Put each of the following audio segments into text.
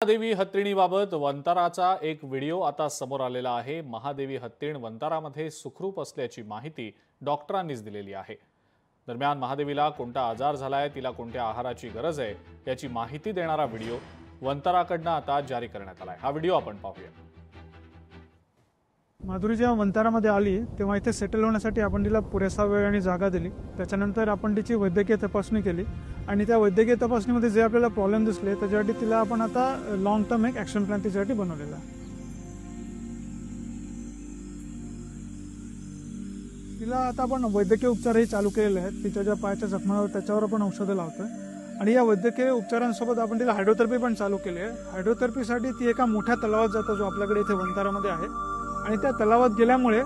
महादेवी हत्तीणीबाबत वंताराचा एक व्हिडिओ आता समोर आलेला आहे। महादेवी हत्तीण वंतारामध्ये सुखरूप असल्याची माहिती डॉक्टरांनीच दिलेली आहे। दरम्यान महादेवीला कोणता आजार झालाय, तिला कोणत्या आहाराची गरज आहे याची माहिती देणारा व्हिडिओ वंताराकडून आता जारी करण्यात आलाय। हा व्हिडिओ आपण पाहूया। माधुरी जेव्हा वंतारामध्ये आली तेव्हा इथे सेटल होण्यासाठी आपण तिला पुरेसा वेळ आणि जागा दिली। त्याच्यानंतर आपण तिची वैद्यकीय तपासणी केली आणि त्या वैद्यकीय तपासणीमध्ये जे आपल्याला प्रॉब्लेम दिसले त्याच्यासाठी तिला आपण आता लॉंग टर्म एक ॲक्शन प्लॅन तिच्यासाठी बनवलेला आहे। तिला आता आपण वैद्यकीय उपचारही चालू केलेले आहेत। तिच्या ज्या पायाच्या जखमावर त्याच्यावर आपण औषधं लावतोय आणि या वैद्यकीय उपचारांसोबत आपण तिला हायड्रोथेरपी पण चालू केली आहे। हायड्रोथेरपीसाठी ती एका मोठ्या तलावात जातो जो आपल्याकडे इथे वंतारामध्ये आहे आणि त्या तलावात गेल्यामुळे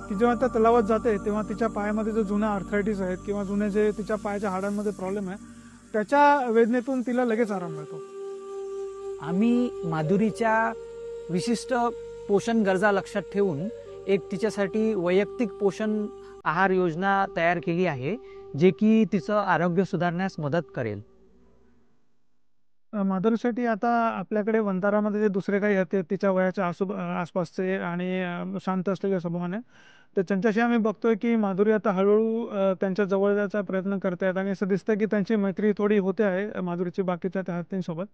ती जेव्हा त्या तलावात जाते तेव्हा तिच्या पायामध्ये जो जुना आर्थरायटिस आहेत किंवा जुने जे तिच्या पायाच्या हाडांमध्ये प्रॉब्लेम आहे त्याच्या वेदनेतून तिला लगेच आराम मिळतो। आम्ही माधुरीच्या विशिष्ट पोषण गरजा लक्षात ठेवून एक तिच्यासाठी वैयक्तिक पोषण आहार योजना तयार केली आहे, जे की तिचं आरोग्य सुधारण्यास मदत करेल। माधुरीसाठी आता आपल्याकडे वंतारामध्ये जे दुसरे काही आहेत तिच्या वयाच्या आसपासचे आणि शांत असलेल्या स्वभावाने तर त्यांच्याशी आम्ही बघतोय की माधुरी आता हळूहळू त्यांच्या जवळ जायचा प्रयत्न करते आहेत आणि असं दिसतं की त्यांची मैत्री थोडी होते आहे माधुरीची बाकीच्या त्या हत्तींसोबत।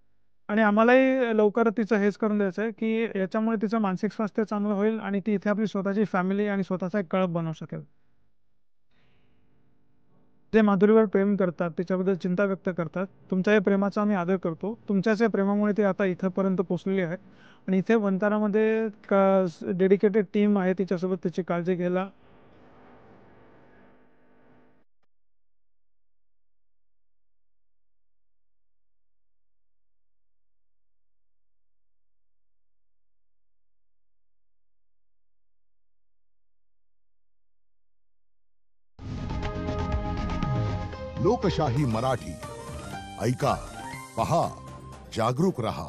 आणि आम्हालाही लवकरच तिचं हेच करून द्यायचं आहे की याच्यामुळे तिचं मानसिक स्वास्थ्य चांगलं होईल आणि ती इथे आपली स्वतःची फॅमिली आणि स्वतःचा एक कळप बनवू शकेल। जे माधुरीवर प्रेम करतात, तिच्याबद्दल चिंता व्यक्त करतात, तुमच्या या प्रेमाचा आम्ही आदर करतो। तुमच्याच या प्रेमामुळे ती आता इथंपर्यंत पोहोचलेली आहे आणि इथे वंतारामध्ये डेडिकेटेड टीम आहे तिच्यासोबत तिची काळजी घ्यायला। लोकशाही मराठी ऐका, पहा, जागरूक रहा।